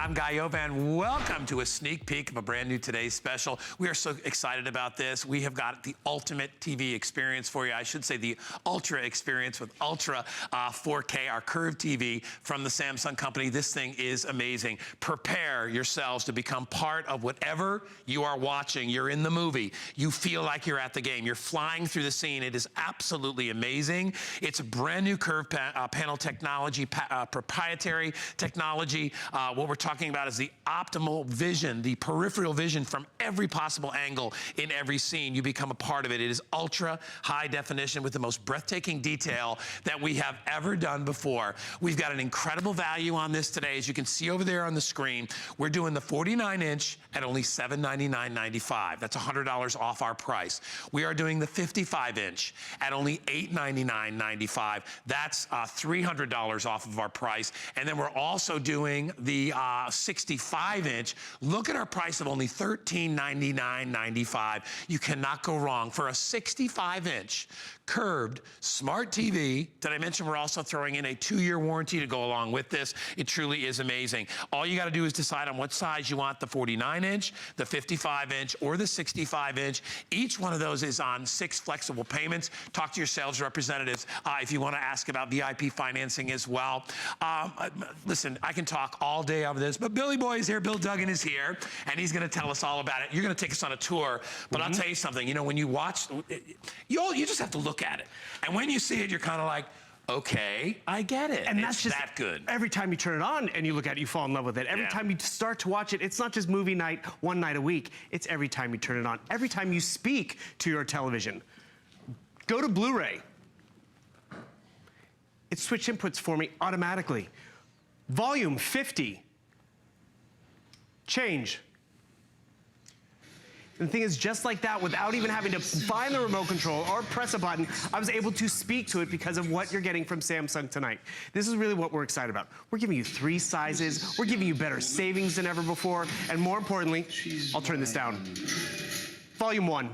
I'm Guy Yovan. Welcome to a sneak peek of a brand new Today's Special. We are so excited about this. We have got the ultimate TV experience for you. I should say the Ultra experience with Ultra 4K, our curved TV from the Samsung company. This thing is amazing. Prepare yourselves to become part of whatever you are watching. You're in the movie. You feel like you're at the game. You're flying through the scene. It is absolutely amazing. It's a brand new curved panel technology, proprietary technology. What we're talking about is the optimal vision, the peripheral vision from every possible angle in every scene. You become a part of it. It is ultra high definition with the most breathtaking detail that we have ever done before. We've got an incredible value on this today. As you can see over there on the screen, we're doing the 49-inch at only $799.95. That's $100 off our price. We are doing the 55-inch at only $899.95. That's $300 off of our price. And then we're also doing the 65-inch. Look at our price of only $1399.95. You cannot go wrong for a 65-inch curved smart TV. Did I mention we're also throwing in a 2-year warranty to go along with this? It truly is amazing. All you got to do is decide on what size you want, the 49-inch, the 55-inch, or the 65-inch. Each one of those is on 6 flexible payments. Talk to your sales representatives if you want to ask about VIP financing as well. Listen, I can talk all day over this, but Billy Boy is here, Bill Duggan is here, and he's going to tell us all about it. You're going to take us on a tour, but I'll tell you something. You know, when you watch, you just have to look at it. And when you see it, you're kind of like, okay, I get it. And that's just that good. Every time you turn it on and you look at it, you fall in love with it. Every time you start to watch it, it's not just movie night, one night a week. It's every time you turn it on. Every time you speak to your television. Go to Blu-ray. It switched inputs for me automatically. Volume 50. Change. And the thing is, just like that, without even having to find the remote control or press a button, I was able to speak to it because of what you're getting from Samsung tonight. This is really what we're excited about. We're giving you 3 sizes, we're giving you better savings than ever before, and more importantly, I'll turn this down. Volume 1.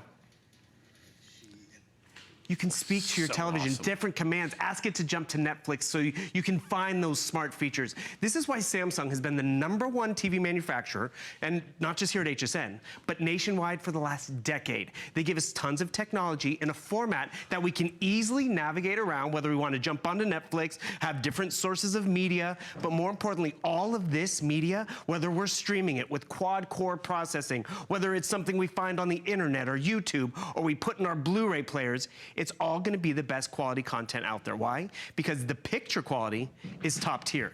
You can speak to your television, different commands, ask it to jump to Netflix so you can find those smart features. This is why Samsung has been the #1 TV manufacturer, and not just here at HSN, but nationwide for the last decade. They give us tons of technology in a format that we can easily navigate around, whether we want to jump onto Netflix, have different sources of media, but more importantly, all of this media, whether we're streaming it with quad-core processing, whether it's something we find on the internet or YouTube, or we put in our Blu-ray players, it's all going to be the best quality content out there. Why? Because the picture quality is top tier.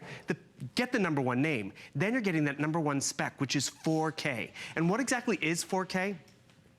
Get the #1 name. Then you're getting that #1 spec, which is 4K. And what exactly is 4K?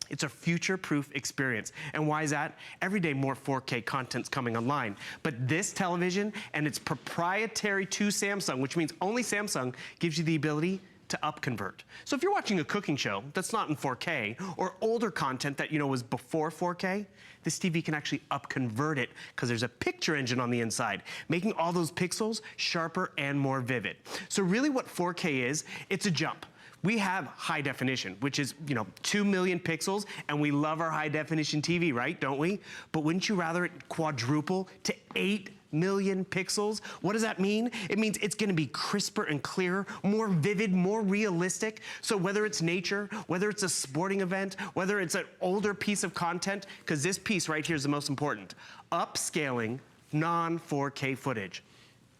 It's a future-proof experience. And why is that? Every day more 4K content's coming online. But this television, and it's proprietary to Samsung, which means only Samsung gives you the ability to upconvert. So if you're watching a cooking show that's not in 4K, or older content that you know was before 4K, this TV can actually upconvert it because there's a picture engine on the inside, making all those pixels sharper and more vivid. So really what 4K is, it's a jump. We have high definition, which is, 2 million pixels, and we love our high definition TV, right? Don't we? But wouldn't you rather it quadruple to 8 million pixels? What does that mean? It means it's gonna be crisper and clearer, more vivid, more realistic. So whether it's nature, whether it's a sporting event, whether it's an older piece of content, because this piece right here is the most important, upscaling non-4K footage.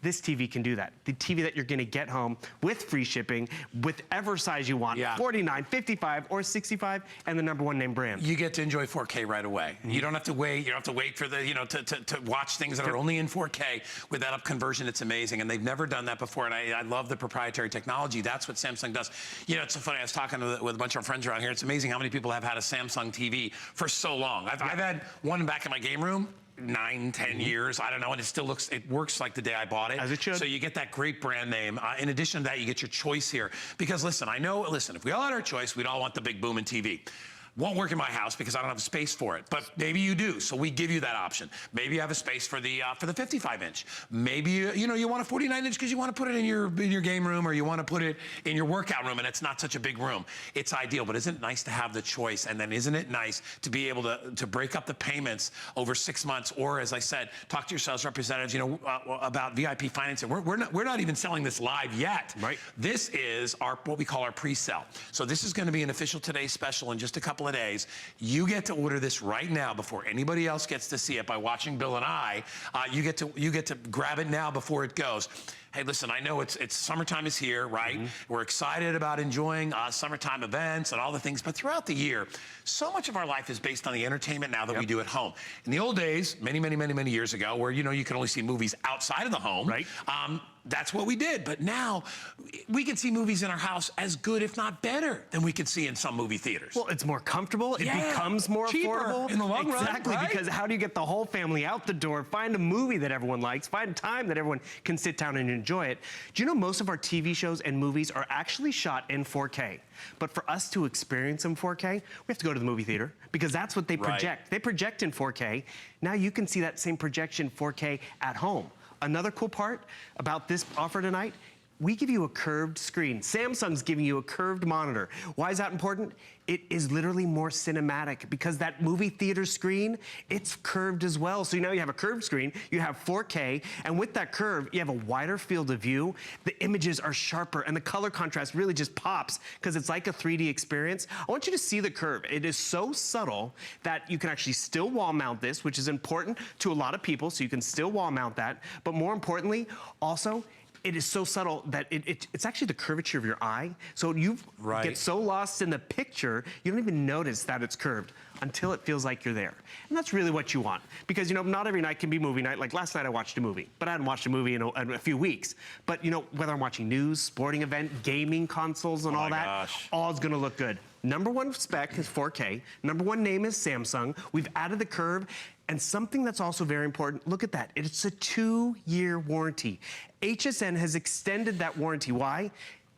This TV can do that. The TV that you're gonna get home with free shipping, whatever size you want, 49, 55, or 65, and the #1 name brand. You get to enjoy 4K right away. You don't have to wait. You don't have to wait for the, to watch things that are only in 4K. With that up conversion, it's amazing. And they've never done that before. And I love the proprietary technology. That's what Samsung does. It's so funny. I was talking with a bunch of friends around here. It's amazing how many people have had a Samsung TV for so long. I've had one back in my game room. 9, 10 years, I don't know, and it works like the day I bought it. As it should. So you get that great brand name. In addition to that, you get your choice here. Because listen, if we all had our choice, we'd all want the big booming TV. Won't work in my house because I don't have a space for it, but maybe you do, so we give you that option. Maybe you have a space for the 55-inch. Maybe you want a 49-inch because you want to put it in your game room, or you want to put it in your workout room, and it's not such a big room. It's ideal, but isn't it nice to have the choice? And then isn't it nice to be able to break up the payments over 6 months, or as I said, talk to your sales representatives, about VIP financing. We're not even selling this live yet. Right. This is what we call our pre-sale. So this is going to be an official Today's Special in just a couple of days. You get to order this right now before anybody else gets to see it by watching Bill and I. You get to grab it now before it goes. Hey, listen, I know it's summertime is here, right? We're excited about enjoying summertime events and all the things, but throughout the year, so much of our life is based on the entertainment now that we do at home. In the old days, many years ago, where you can only see movies outside of the home, right? That's what we did. But now we can see movies in our house as good, if not better, than we could see in some movie theaters. Well, it's more comfortable. It becomes more cheaper affordable. in the long run. Exactly, right? because how do you get the whole family out the door, find a movie that everyone likes, find time that everyone can sit down and enjoy it? Do you know most of our TV shows and movies are actually shot in 4K? But for us to experience them 4K, we have to go to the movie theater because that's what they project. Right. They project in 4K. Now you can see that same projection 4K at home. Another cool part about this offer tonight, we give you a curved screen. Samsung's giving you a curved monitor. Why is that important? It is literally more cinematic because that movie theater screen, it's curved as well. So now you have a curved screen, you have 4K, and with that curve, you have a wider field of view. The images are sharper, and the color contrast really just pops because it's like a 3D experience. I want you to see the curve. It is so subtle that you can actually still wall mount this, which is important to a lot of people, so you can still wall mount that. But more importantly, also, it is so subtle that it's actually the curvature of your eye. So you get so lost in the picture, you don't even notice that it's curved until it feels like you're there. And that's really what you want. Because, not every night can be movie night. Like last night I watched a movie, but I hadn't watched a movie in a few weeks. But, whether I'm watching news, sporting event, gaming consoles, and all that, all is gonna look good. Number one spec is 4K. Number one name is Samsung. We've added the curve. And something that's also very important, look at that. It's a 2-year warranty. HSN has extended that warranty. Why?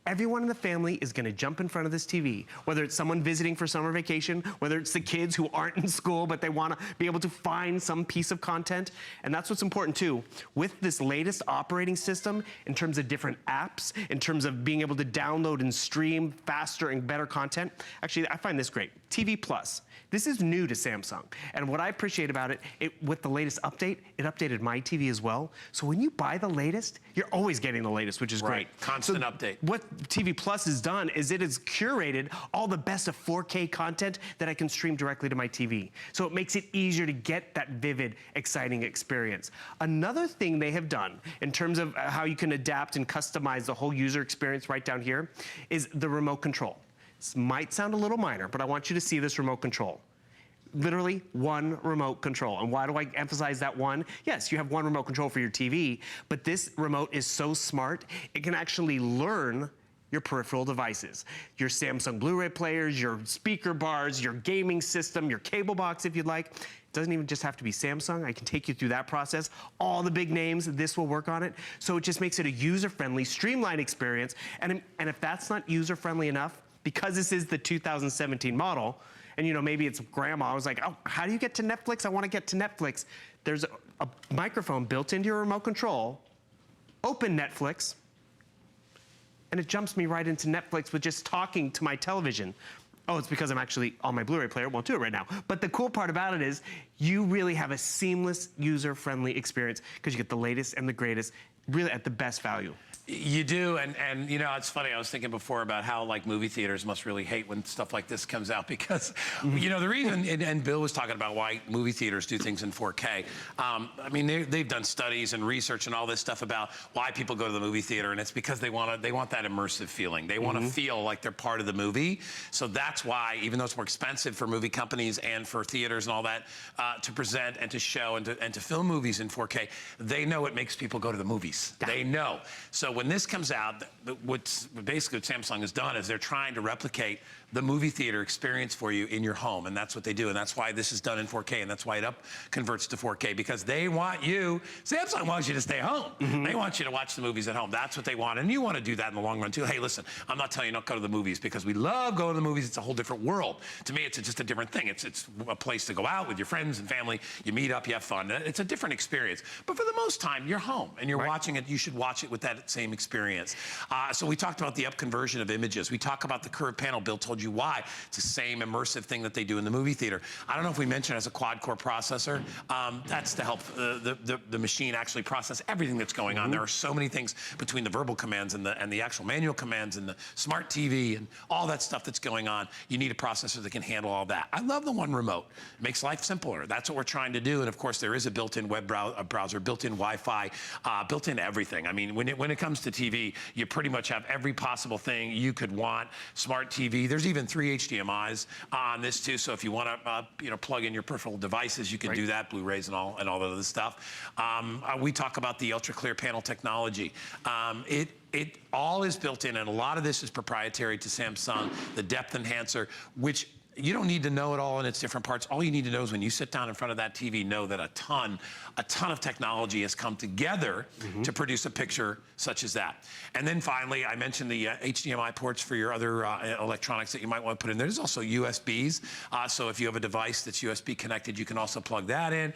Everyone in the family is gonna jump in front of this TV, whether it's someone visiting for summer vacation, whether it's the kids who aren't in school, but they wanna be able to find some piece of content. And that's what's important too. With this latest operating system, in terms of different apps, in terms of being able to download and stream faster and better content, actually, I find this great. TV Plus. This is new to Samsung. And what I appreciate about it, with the latest update, it updated my TV as well. So when you buy the latest, you're always getting the latest, which is great. Constant update. What TV Plus has done is it has curated all the best of 4K content that I can stream directly to my TV. So it makes it easier to get that vivid, exciting experience. Another thing they have done in terms of how you can adapt and customize the whole user experience right down here is the remote control. This might sound a little minor, but I want you to see this remote control. Literally one remote control. And why do I emphasize that one? Yes, you have one remote control for your TV, but this remote is so smart, it can actually learn your peripheral devices. Your Samsung Blu-ray players, your speaker bars, your gaming system, your cable box if you'd like. It doesn't even just have to be Samsung. I can take you through that process. All the big names, this will work on it. So it just makes it a user-friendly, streamlined experience. And if that's not user-friendly enough, because this is the 2017 model, and maybe it's grandma, I was like, oh, how do you get to Netflix? I want to get to Netflix. There's a microphone built into your remote control. Open Netflix, and it jumps me right into Netflix with just talking to my television. Oh, it's because I'm actually on my Blu-ray player. It won't do it right now. But the cool part about it is you really have a seamless, user-friendly experience because you get the latest and the greatest, really at the best value. You do, and it's funny, I was thinking before about how movie theaters must really hate when stuff like this comes out because, the reason, and Bill was talking about why movie theaters do things in 4K. I mean, they've done studies and research and all this stuff about why people go to the movie theater, and it's because they want that immersive feeling. They want to feel like they're part of the movie. So that's why, even though it's more expensive for movie companies and for theaters and all that, to present and to show and to film movies in 4K, they know it makes people go to the movies. They know. So when this comes out, what Samsung has done is they're trying to replicate the movie theater experience for you in your home, and that's what they do, and that's why this is done in 4K, and that's why it converts to 4K, because they want you, Samsung wants you to stay home. They want you to watch the movies at home. That's what they want, and you want to do that in the long run too. Hey, listen, I'm not telling you not to go to the movies, because we love going to the movies. It's a whole different world. To me, it's just a different thing. It's a place to go out with your friends and family. You meet up, you have fun. It's a different experience. But for the most time, you're home, and you're watching it. You should watch it with that same experience. So we talked about the up conversion of images. We talk about the curved panel. Bill told you why. It's the same immersive thing that they do in the movie theater. I don't know if we mentioned it as a quad-core processor. That's to help the machine actually process everything that's going on. There are so many things between the verbal commands and the actual manual commands and the smart TV and all that stuff that's going on. You need a processor that can handle all that. I love the One Remote. It makes life simpler. That's what we're trying to do. And of course, there is a built-in web browser, built-in Wi-Fi, built-in everything. I mean, when it comes to TV, you pretty much have every possible thing you could want. Smart TV. There's even 3 HDMIs on this too. So if you want to, plug in your peripheral devices, you can do that. Blu-rays and all that other stuff. We talk about the ultra clear panel technology. It all is built in, and a lot of this is proprietary to Samsung. The depth enhancer, which you don't need to know it all in its different parts. All you need to know is when you sit down in front of that TV, know that a ton of technology has come together to produce a picture such as that. And then finally, I mentioned the HDMI ports for your other electronics that you might want to put in there. There's also USBs. So if you have a device that's USB connected, you can also plug that in.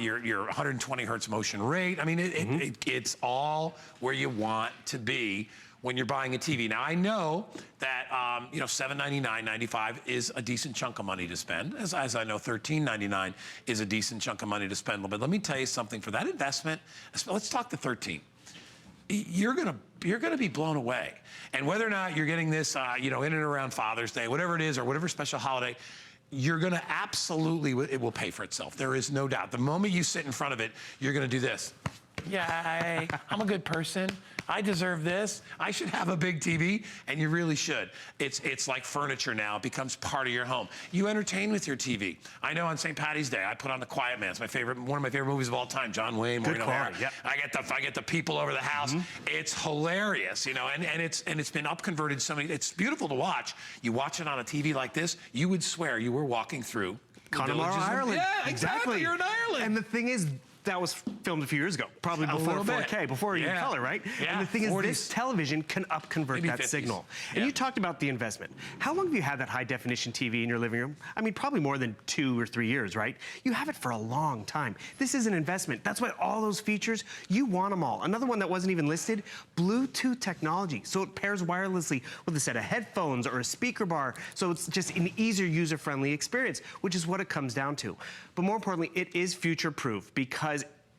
Your 120 hertz motion rate. I mean, it's all where you want to be when you're buying a TV. Now, I know that, $799.95 is a decent chunk of money to spend, as I know $13.99 is a decent chunk of money to spend. But let me tell you something, for that investment, let's talk the 13. You're gonna be blown away. And whether or not you're getting this, in and around Father's Day, whatever it is, or whatever special holiday, you're gonna absolutely, it will pay for itself. There is no doubt. The moment you sit in front of it, you're gonna do this. Yay, I'm a good person. I deserve this. I should have a big TV, and you really should. It's like furniture now. It becomes part of your home. You entertain with your TV. I know on St. Patty's Day, I put on The Quiet Man. It's one of my favorite movies of all time. John Wayne, Maureen O'Hara. Yep. I get the people over the house. It's hilarious, and it's been up converted so many. It's beautiful to watch. You watch it on a TV like this, you would swear you were walking through Connemara, Ireland. Yeah, exactly. You're in Ireland. And the thing is, that was filmed a few years ago, probably before 4K, before even color, right? Yeah, and the thing is, this television can up-convert that 50s. signal. And you talked about the investment. How long have you had that high-definition TV in your living room? I mean, probably more than 2 or 3 years, right? You have it for a long time. This is an investment. That's why all those features, you want them all. Another one that wasn't even listed, Bluetooth technology. So it pairs wirelessly with a set of headphones or a speaker bar. So it's just an easier, user-friendly experience, which is what it comes down to. But more importantly, it is future-proof, because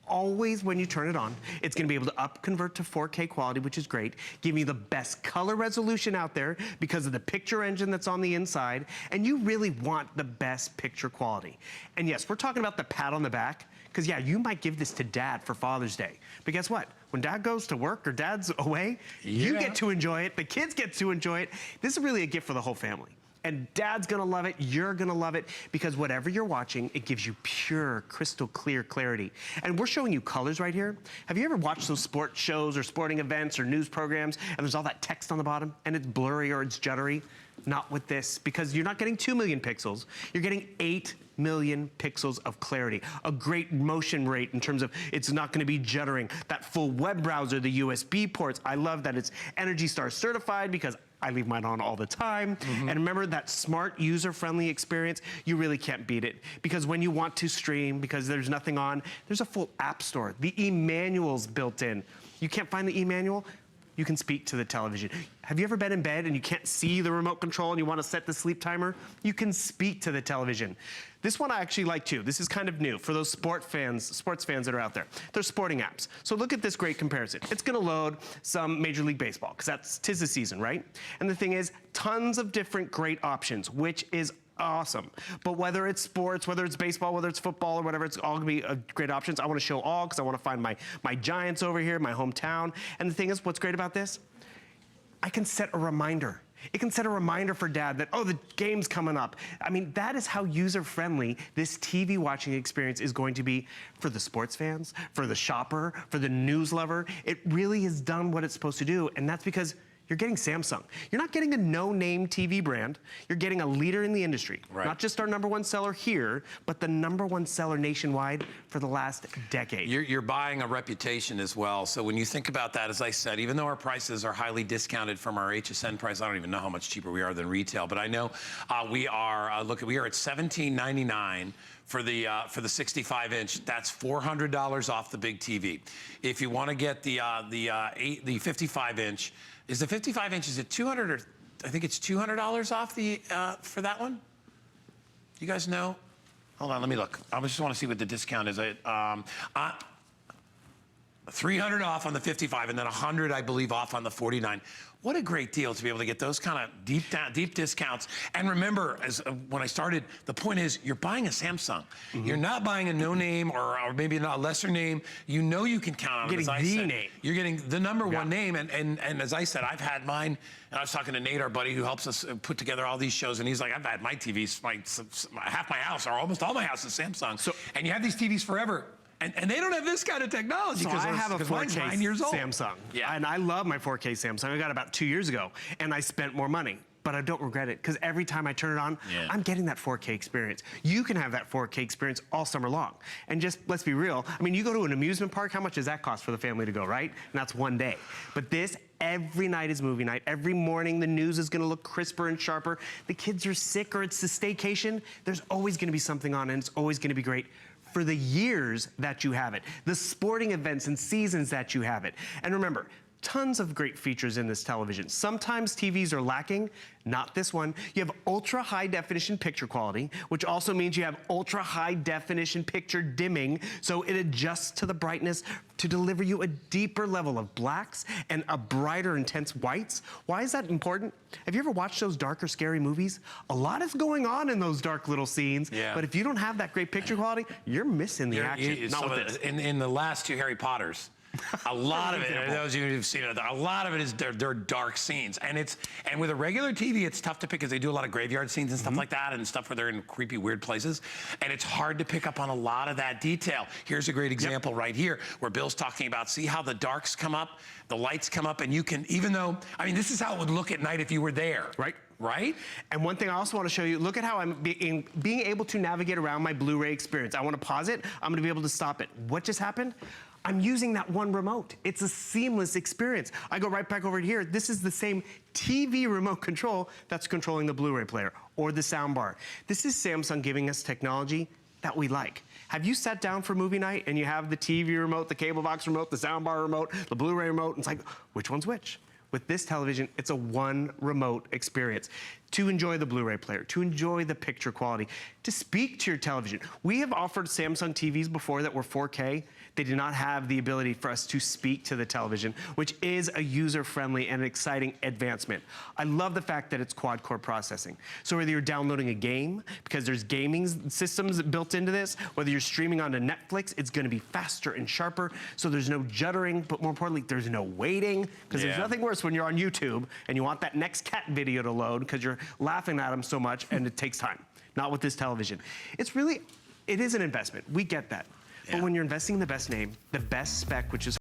always when you turn it on, it's gonna be able to convert to 4K quality, which is great, give you the best color resolution out there because of the picture engine that's on the inside, and you really want the best picture quality. And yes, we're talking about the pat on the back, because yeah, you might give this to Dad for Father's Day, but guess what? When Dad goes to work or Dad's away, you get to enjoy it, the kids get to enjoy it. This is really a gift for the whole family. And Dad's gonna love it, you're gonna love it, because whatever you're watching, it gives you pure, crystal clear clarity. And we're showing you colors right here. Have you ever watched those sports shows or sporting events or news programs, and there's all that text on the bottom, and it's blurry or it's juddery? Not with this, because you're not getting 2 million pixels, you're getting 8 million pixels of clarity. A great motion rate in terms of it's not gonna be juddering. That full web browser, the USB ports, I love that it's Energy Star certified, because I leave mine on all the time. And remember, that smart, user-friendly experience, you really can't beat it. Because when you want to stream, because there's nothing on, there's a full app store. The e-manual's built in. You can't find the e-manual? You can speak to the television. Have you ever been in bed and you can't see the remote control and you want to set the sleep timer? You can speak to the television. This one I actually like too. This is kind of new for those sports fans that are out there. They're sporting apps. So look at this great comparison. It's gonna load some Major League Baseball, because 'tis the season, right? And the thing is, tons of different great options, which is awesome. But whether it's sports, whether it's baseball, whether it's football or whatever, it's all gonna be great options. I wanna show all, because I wanna find my Giants over here, my hometown. And the thing is, what's great about this? I can set a reminder. It can set a reminder for dad that, oh, the game's coming up. I mean, that is how user-friendly this TV watching experience is going to be for the sports fans, for the shopper, for the news lover. It really has done what it's supposed to do, and that's because you're getting Samsung. You're not getting a no-name TV brand. You're getting a leader in the industry. Right. Not just our #1 seller here, but the #1 seller nationwide for the last decade. You're buying a reputation as well. So when you think about that, as I said, even though our prices are highly discounted from our HSN price, I don't even know how much cheaper we are than retail, but I know we are at $17.99 for the 65-inch. That's $400 off the big TV. If you want to get the 55-inch, is the 55-inch, is it 200 or I think it's $200 off the for that one? You guys know? Hold on, let me look. I just want to see what the discount is. 300 off on the 55 and then 100, I believe, off on the 49. What a great deal to be able to get those kind of deep discounts. And remember, when I started, the point is you're buying a Samsung. You're not buying a no-name or maybe a lesser name. You know you can count on it. You're getting the name. You're getting the #1 name. And as I said, I've had mine. And I was talking to Nate, our buddy, who helps us put together all these shows. And he's like, I've had my TVs, half my house, or almost all my house is Samsung. And you have these TVs forever. And they don't have this kind of technology. So I have a 4K 9 years old. Samsung. Yeah. And I love my 4K Samsung. I got it about 2 years ago, and I spent more money. But I don't regret it, because every time I turn it on, I'm getting that 4K experience. You can have that 4K experience all summer long. And just, let's be real, I mean, you go to an amusement park, how much does that cost for the family to go, right? And that's one day. But this, every night is movie night. Every morning, the news is gonna look crisper and sharper. The kids are sick or it's the staycation. There's always gonna be something on, and it's always gonna be great for the years that you have it, the sporting events and seasons that you have it. And remember, tons of great features in this television. Sometimes TVs are lacking, not this one. You have ultra high definition picture quality, which also means you have ultra high definition picture dimming, so it adjusts to the brightness to deliver you a deeper level of blacks and a brighter, intense whites. Why is that important? Have you ever watched those darker, scary movies? A lot is going on in those dark little scenes, but if you don't have that great picture quality, you're missing the action. Not with this. In the last 2 Harry Potters, a lot of it, those of you who've seen it, a lot of it is they're dark scenes. And with a regular TV, it's tough to pick, because they do a lot of graveyard scenes and stuff like that, and stuff where they're in creepy, weird places. And it's hard to pick up on a lot of that detail. Here's a great example right here, where Bill's talking about, see how the darks come up, the lights come up, and you can, even though, I mean, this is how it would look at night if you were there. Right? And one thing I also want to show you, look at how I'm being able to navigate around my Blu-ray experience. I want to pause it, I'm going to be able to stop it. What just happened? I'm using that one remote. It's a seamless experience. I go right back over here. This is the same TV remote control that's controlling the Blu-ray player or the sound bar. This is Samsung giving us technology that we like. Have you sat down for movie night and you have the TV remote, the cable box remote, the sound bar remote, the Blu-ray remote, and it's like, which one's which? With this television, it's a one remote experience to enjoy the Blu-ray player, to enjoy the picture quality, to speak to your television. We have offered Samsung TVs before that were 4K. They did not have the ability for us to speak to the television, which is a user-friendly and exciting advancement. I love the fact that it's quad-core processing. So whether you're downloading a game, because there's gaming systems built into this, whether you're streaming onto Netflix, it's gonna be faster and sharper, so there's no juddering, but more importantly, there's no waiting, because there's nothing worse when you're on YouTube and you want that next cat video to load because you're laughing at them so much and it takes time. Not with this television. It is an investment, we get that. But when you're investing in the best name, the best spec, which is